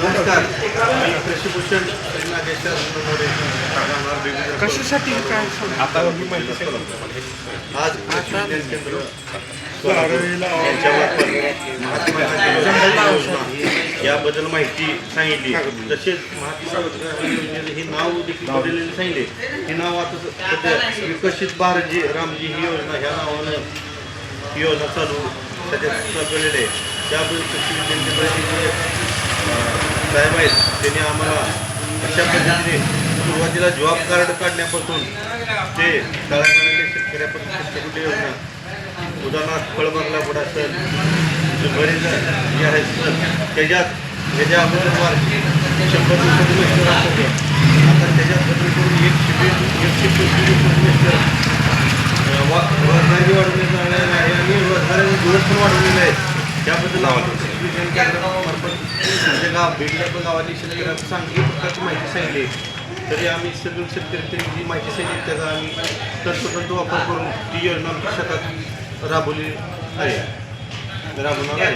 नमस्कार. मी कृषीभूषण नागेश्वर मोरे राहणार बेगूसराय. कशासाठी काय आता ही माहिती आज कृषी विज्ञान केंद्र यांच्यामार्फत महात्मा गांधी योजना याबद्दल माहिती सांगितली. तसेच महात्मा गांधी योजनेचं हे नाव देखील बदललेलं सांगितले. हे नाव आता सध्या विकसित भारत जी रामजी ही योजना ह्या नावानं ही योजना चालू सध्या चालवलेली आहे. त्याबद्दल कृषी विज्ञान केंद्राचे साहेब आहेत त्यांनी आम्हाला अशा पद्धतीने सुरुवातीला जॉब कार्ड काढण्यापासून ते तळागाळातल्या शेतकऱ्यापासून शेतकरी योजना उदाहरणार्थ फळबागला पुढा सण बरेच जे आहेत सण त्याच्या अगोदर वार्षिक 100 दिवसाचं असतं. आता त्याच्याबद्दल करून 125 रोजगारी वाढवण्यात आलेला आहे आणि रोजगाराचे दिवस पण वाढवलेले आहेत. त्याबद्दल विज्ञान केंद्रामार्फत वेगवेगळ्या गावातील शेतकऱ्यांना चांगली प्रकारची माहिती सांगितली. तरी आम्ही सगळे शेतकरी जी माहिती सांगितली त्याचा आम्ही तंतोतंत वापर करून ती योजना आमच्या शेतात राबवली आहे राबवणार आहे.